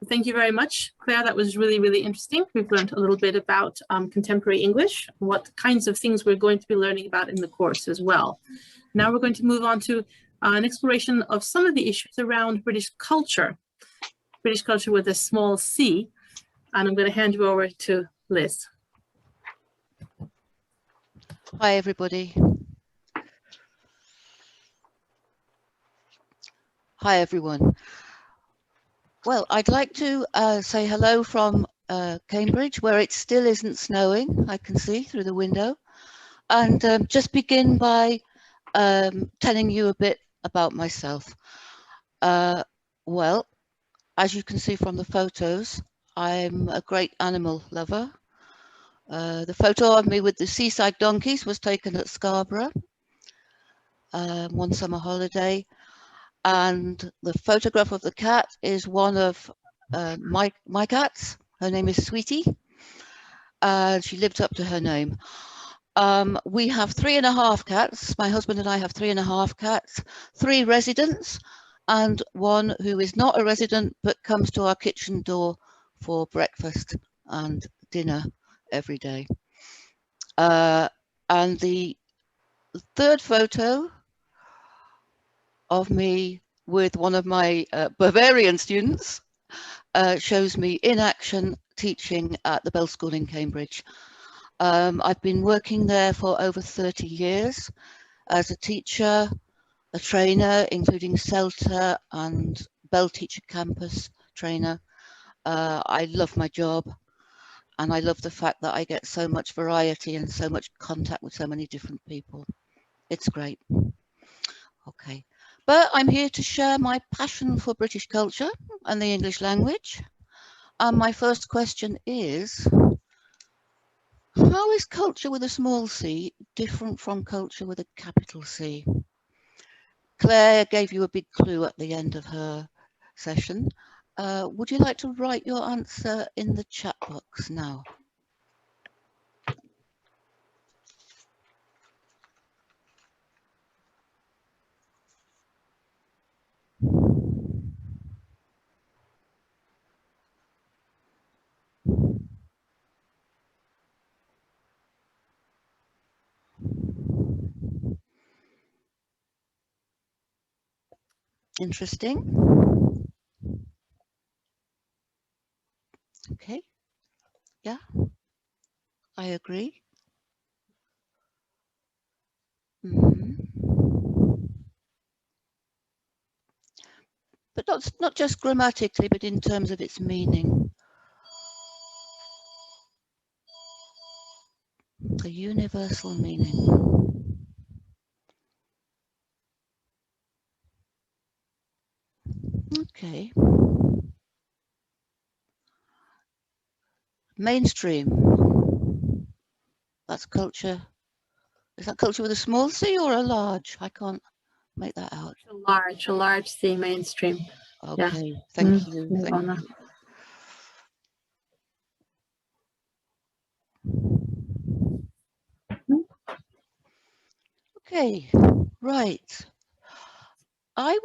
Thank you very much, Claire. That was really, really interesting. We've learned a little bit about contemporary English, what kinds of things we're going to be learning about in the course as well. Now we're going to move on to an exploration of some of the issues around British culture with a small c. And I'm going to hand you over to Liz. Hi, everybody. Hi, everyone. Well, I'd like to say hello from Cambridge, where it still isn't snowing, I can see through the window, and just begin by telling you a bit about myself. Well, as you can see from the photos, I'm a great animal lover. The photo of me with the seaside donkeys was taken at Scarborough one summer holiday. And the photograph of the cat is one of my cats. Her name is Sweetie. She lived up to her name. We have 3.5 cats. My husband and I have 3.5 cats, 3 residents, and 1 who is not a resident but comes to our kitchen door for breakfast and dinner every day. And the third photo of me with one of my Bavarian students shows me in action teaching at the Bell School in Cambridge. I've been working there for over 30 years as a teacher, a trainer, including CELTA and Bell Teacher Campus trainer. I love my job, and I love the fact that I get so much variety and so much contact with so many different people. It's great. Okay. But I'm here to share my passion for British culture and the English language. And my first question is, how is culture with a small c different from culture with a capital C? Claire gave you a big clue at the end of her session. Would you like to write your answer in the chat box now? Interesting. Okay. Yeah, I agree. But not just grammatically, but in terms of its meaning. The universal meaning. Okay. Mainstream. That's culture. Is that culture with a small c or a large? I can't make that out. A large C, mainstream. Okay, yeah. Thank you. Thank you. Okay, right. I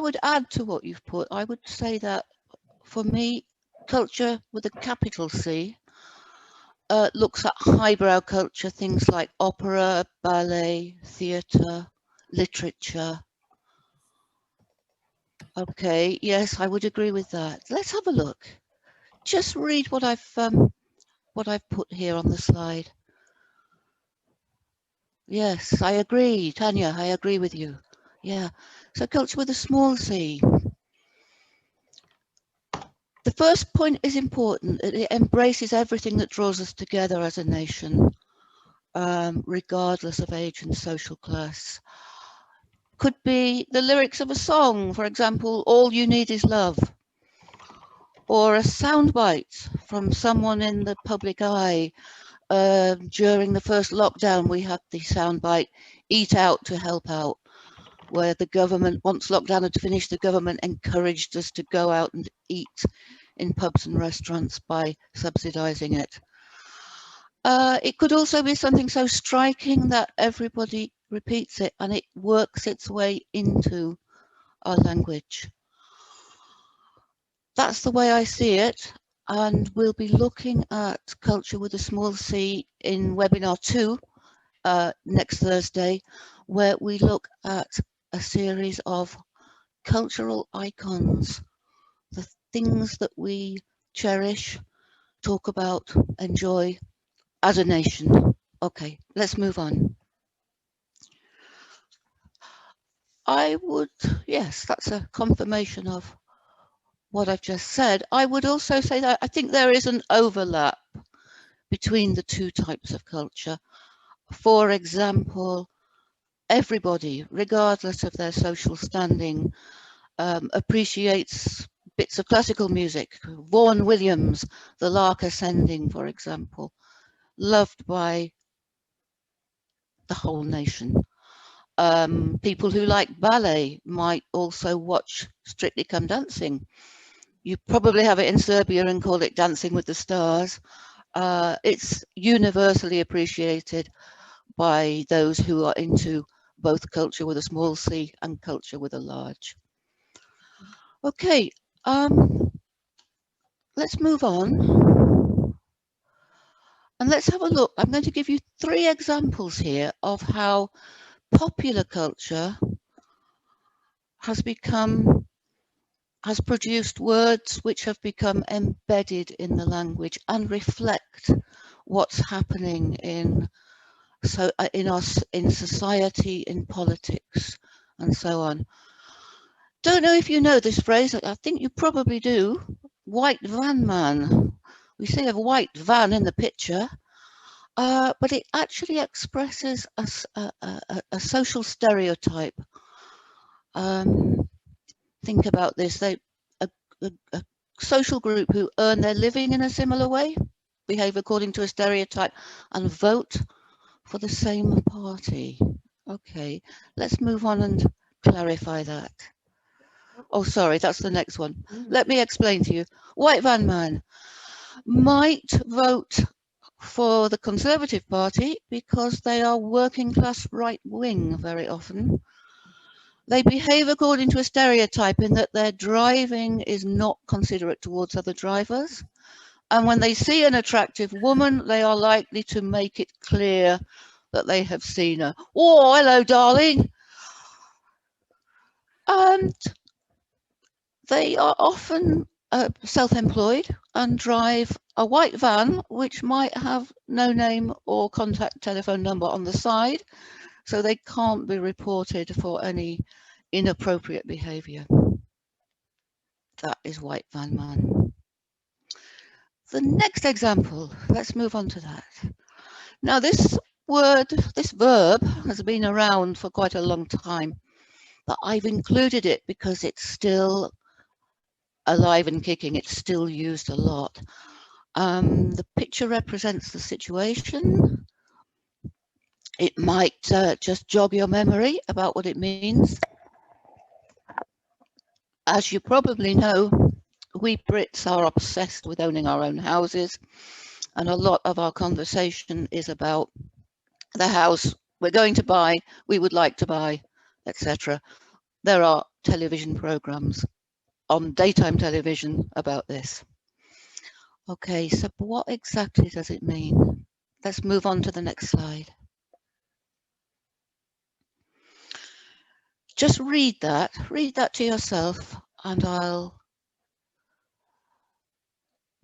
would add to what you've put. I would say that for me, culture with a capital C looks at highbrow culture, things like opera, ballet, theatre, literature. Okay, yes, I would agree with that. Let's have a look. Just read what I've put here on the slide. Yes, I agree, Tanya, I agree with you. Yeah, so culture with a small c. The first point is important. It embraces everything that draws us together as a nation, regardless of age and social class. Could be the lyrics of a song, for example, All You Need Is Love, or a soundbite from someone in the public eye. During the first lockdown, we had the soundbite, Eat Out to Help Out, where the government, once lockdown had finished, the government encouraged us to go out and eat in pubs and restaurants by subsidizing it. It could also be something so striking that everybody repeats it and it works its way into our language. that's the way I see it. And we'll be looking at culture with a small c in webinar 2 next Thursday, where we look at a series of cultural icons, the things that we cherish, talk about, enjoy as a nation. Okay, let's move on. I would, yes, that's a confirmation of what I've just said. I would also say that I think there is an overlap between the two types of culture. For example, everybody, regardless of their social standing, appreciates bits of classical music. Vaughan Williams, The Lark Ascending, for example, loved by the whole nation. People who like ballet might also watch Strictly Come Dancing. You probably have it in Serbia and call it Dancing with the Stars. It's universally appreciated by those who are into both culture with a small c and culture with a large. Okay, let's move on. And let's have a look. I'm going to give you 3 examples here of how popular culture has produced words which have become embedded in the language and reflect what's happening in society, in politics, and so on. Don't know if you know this phrase. I think you probably do. White van man. We see a white van in the picture, but it actually expresses a social stereotype. Think about this. A social group who earn their living in a similar way, behave according to a stereotype, and vote for the same party. Okay, let's move on and clarify that. Oh, sorry, that's the next one. Let me explain to you. White van man might vote for the Conservative Party because they are working class right wing very often. They behave according to a stereotype in that their driving is not considerate towards other drivers. And when they see an attractive woman, they are likely to make it clear that they have seen her. Oh, hello, darling. And they are often self-employed and drive a white van, which might have no name or contact telephone number on the side, so they can't be reported for any inappropriate behaviour. That is white van man. The next example, let's move on to that. Now this verb has been around for quite a long time, but I've included it because it's still alive and kicking. It's still used a lot. The picture represents the situation. It might just jog your memory about what it means. As you probably know, we Brits are obsessed with owning our own houses, and a lot of our conversation is about the house we're going to buy, we would like to buy, etc. There are television programs on daytime television about this. Okay, so what exactly does it mean? Let's move on to the next slide. Just read that to yourself, and I'll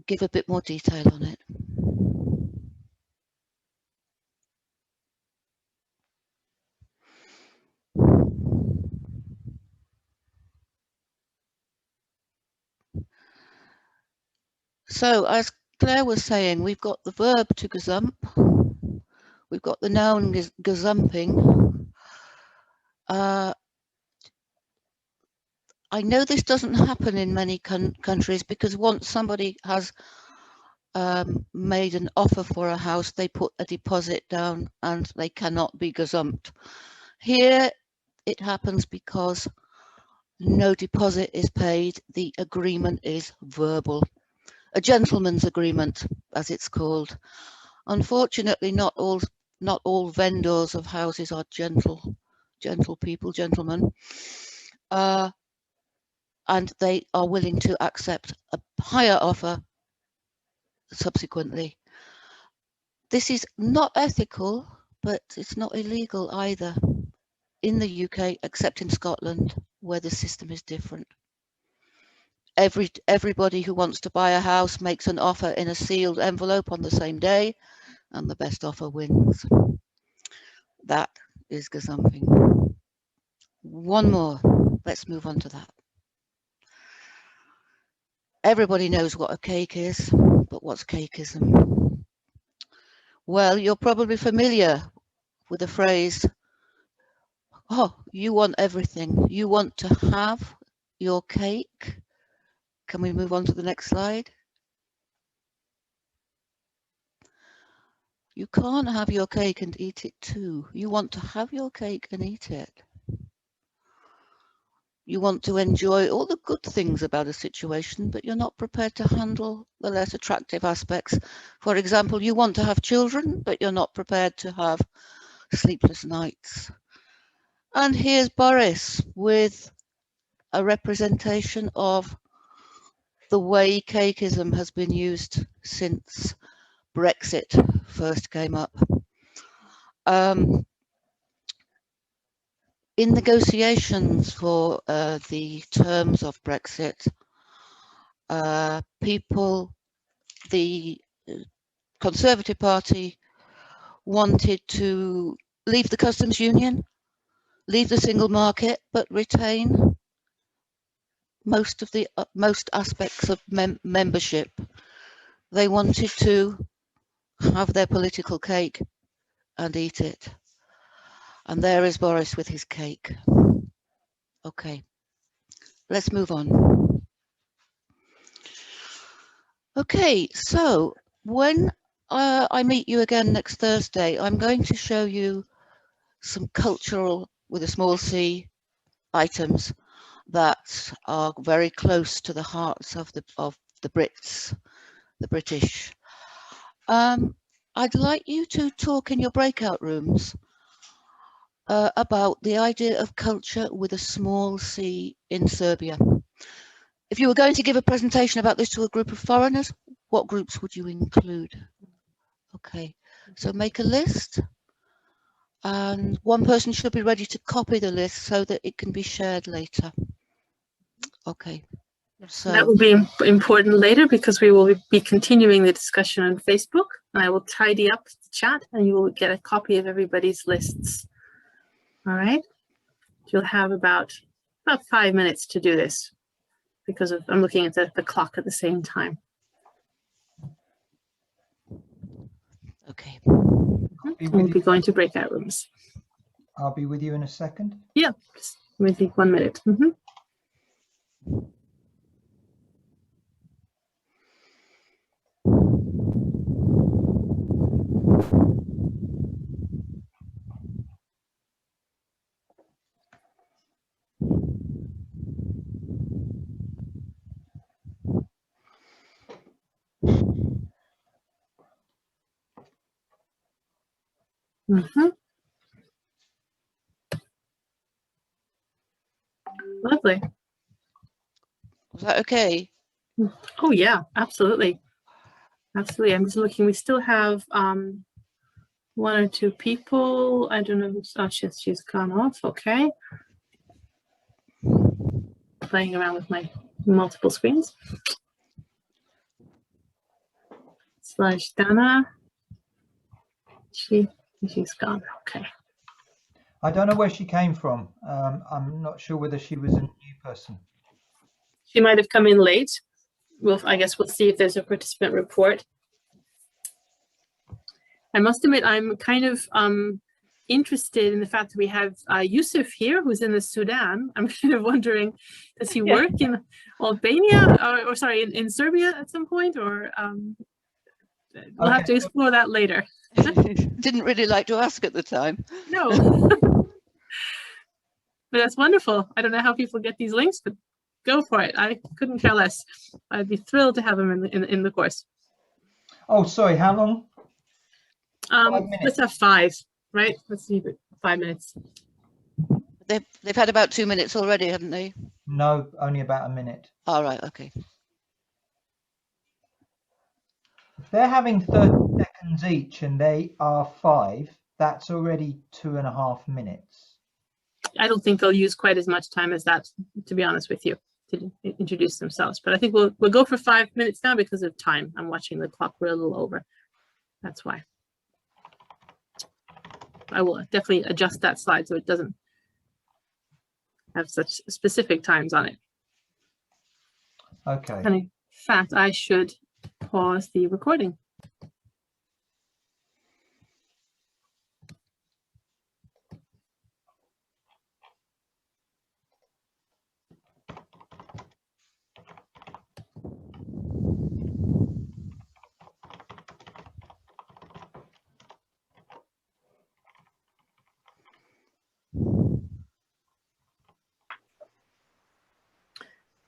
give a bit more detail on it. So as Claire was saying, we've got the verb to gazump, we've got the noun gazumping. I know this doesn't happen in many countries because once somebody has made an offer for a house, they put a deposit down and they cannot be gazumped. Here it happens because no deposit is paid, the agreement is verbal. A gentleman's agreement, as it's called. Unfortunately, not all vendors of houses are gentle people, gentlemen. and they are willing to accept a higher offer subsequently. This is not ethical, but it's not illegal either in the UK, except in Scotland, where the system is different. Everybody who wants to buy a house makes an offer in a sealed envelope on the same day, and the best offer wins. That is gazumping. One more. Let's move on to that. Everybody knows what a cake is, but what's cakeism? Well, you're probably familiar with the phrase, oh, you want everything. You want to have your cake. Can we move on to the next slide? You can't have your cake and eat it too. You want to have your cake and eat it. You want to enjoy all the good things about a situation, but you're not prepared to handle the less attractive aspects. For example, you want to have children, but you're not prepared to have sleepless nights. And here's Boris with a representation of the way cakeism has been used since Brexit first came up. In negotiations for the terms of Brexit, the Conservative Party wanted to leave the customs union, leave the single market, but retain most aspects of membership. They wanted to have their political cake and eat it. And there is Boris with his cake. Okay, let's move on. Okay, so when I meet you again next Thursday, I'm going to show you some cultural, with a small c, items that are very close to the hearts of the Brits, the British. I'd like you to talk in your breakout rooms about the idea of culture with a small c in Serbia. If you were going to give a presentation about this to a group of foreigners, what groups would you include? Okay, so make a list, and one person should be ready to copy the list so that it can be shared later. Okay. So that will be important later because we will be continuing the discussion on Facebook, and I will tidy up the chat and you will get a copy of everybody's lists. All right. You'll have about 5 minutes to do this because I'm looking at the clock at the same time. Okay. We'll be going to breakout rooms. I'll be with you in a second. Yeah, just maybe 1 minute. Mm-hmm. Mm-hmm. Lovely. Was that okay? Oh yeah, absolutely. Absolutely. I'm just looking. We still have 1 or 2 people. I don't know who's she's gone off. Okay. Playing around with my multiple screens. Slash Dana. She's gone. Okay. I don't know where she came from. I'm not sure whether she was a new person. She might have come in late. I guess we'll see if there's a participant report. I must admit, I'm kind of interested in the fact that we have Yusuf here, who's in the Sudan. I'm kind of wondering, does he work in Albania or sorry, in Serbia at some point, or we'll have to explore that later. Didn't really like to ask at the time. No. But that's wonderful. I don't know how people get these links, but go for it. I couldn't care less. I'd be thrilled to have him in the course. Oh, sorry. How long? 5 minutes. Let's have 5, right? Let's see, 5 minutes. They've had about 2 minutes already, haven't they? No, only about a minute. All right, okay. If they're having 30 seconds each and they are 5, that's already 2.5 minutes. I don't think they'll use quite as much time as that, to be honest with you, to introduce themselves. But I think we'll go for 5 minutes now because of time. I'm watching the clock. We're a little over. That's why. I will definitely adjust that slide so it doesn't have such specific times on it. Okay. And in fact, I should pause the recording.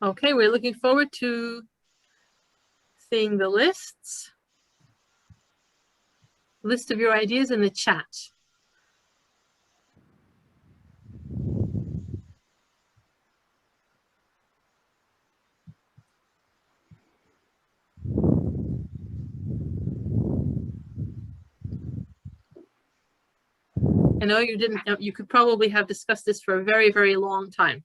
Okay, we're looking forward to seeing the lists. List of your ideas in the chat. I know you didn't, you could probably have discussed this for a very, very long time,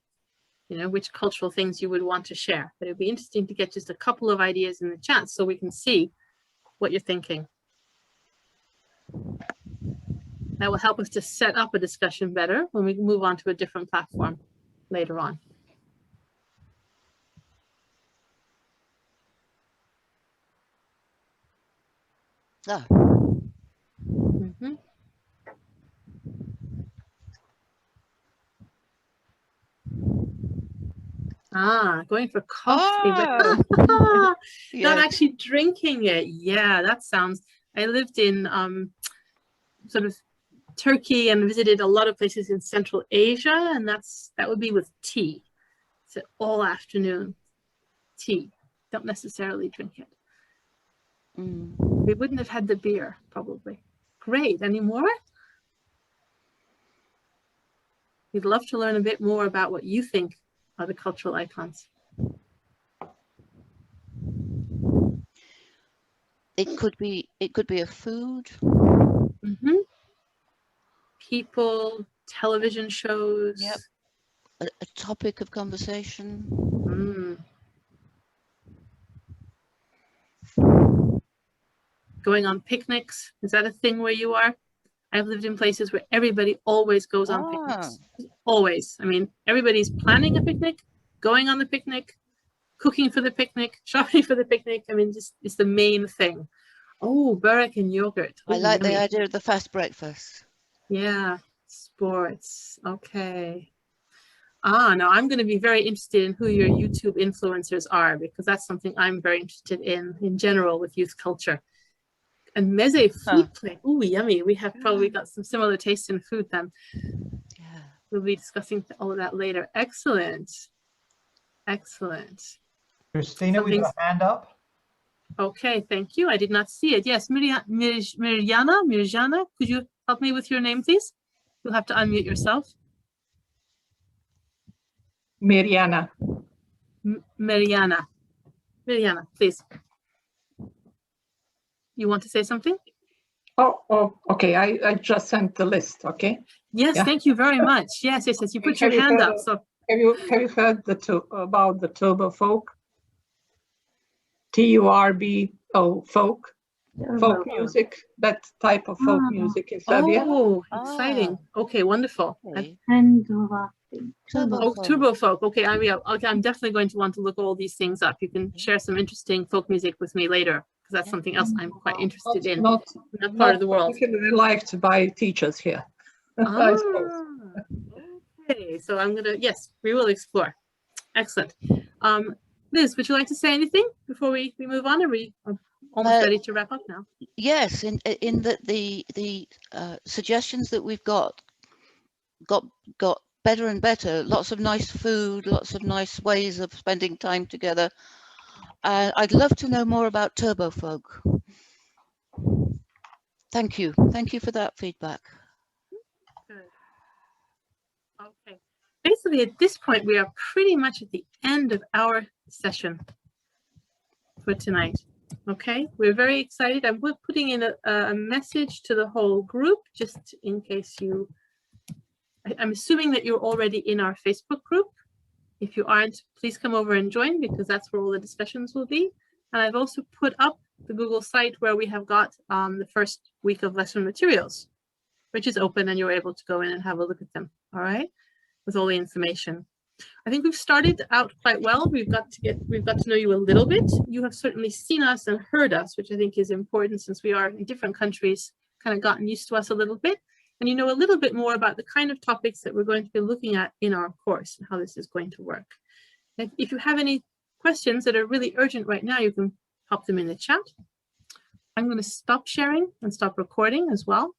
you know, which cultural things you would want to share. But it'd be interesting to get just a couple of ideas in the chat so we can see what you're thinking. That will help us to set up a discussion better when we move on to a different platform later on. Ah. Mm-hmm. Going for coffee, but not Yeah. actually drinking it. Yeah, that sounds. I lived in sort of Turkey and visited a lot of places in Central Asia, and that would be with tea. So all afternoon tea. Don't necessarily drink it. We wouldn't have had the beer, probably. Great. Any more? We'd love to learn a bit more about what you think are the cultural icons. It could be a food. Mm-hmm. People, television shows. Yep. A topic of conversation. Going on picnics. Is that a thing where you are? I've lived in places where everybody always goes on picnics. Always. I mean, everybody's planning a picnic, going on the picnic, cooking for the picnic, shopping for the picnic. I mean, just it's the main thing. Oh, börek and yogurt. Ooh, I like yummy. the idea of the fast breakfast. Yeah, sports. Okay. Now I'm going to be very interested in who your YouTube influencers are, because that's something I'm very interested in general with youth culture. And meze food plate. Ooh, yummy. We have probably got some similar taste in food then. Yeah. We'll be discussing all of that later. Excellent. Excellent. Christina, we've got a hand up. Okay, thank you. I did not see it. Yes, Mirjana, could you help me with your name, please? You'll have to unmute yourself. Mirjana. Mirjana, please. You want to say something? Oh, okay. I just sent the list. Okay. Yes, yeah. Thank you very much. Yes. You put your hand up. So have you heard about the turbo folk? TURBO folk. Folk music, that type of folk music in Serbia. Oh, exciting. Okay, wonderful. Okay. Turbo folk. Okay, I'm definitely going to want to look all these things up. You can share some interesting folk music with me later, because that's something else I'm quite interested in that part of the world. Particularly liked by teachers here. I suppose. Okay, so I'm gonna, yes, we will explore. Excellent. Liz, would you like to say anything before we move on? Are we almost ready to wrap up now? Yes, in the suggestions that we've got better and better. Lots of nice food, lots of nice ways of spending time together. I'd love to know more about Turbo Folk. Thank you for that feedback. Good. Okay. basically at this point, we are pretty much at the end of our session for tonight. Okay, we're very excited. I'm putting in a message to the whole group, just in case you, I'm assuming that you're already in our Facebook group. If you aren't, please come over and join, because that's where all the discussions will be. And I've also put up the Google site where we have got the first week of lesson materials, which is open, and you're able to go in and have a look at them, all right, with all the information. I think we've started out quite well. We've got to know you a little bit. You have certainly seen us and heard us, which I think is important, since we are in different countries, kind of gotten used to us a little bit. And you know a little bit more about the kind of topics that we're going to be looking at in our course and how this is going to work. If you have any questions that are really urgent right now, you can pop them in the chat. I'm going to stop sharing and stop recording as well.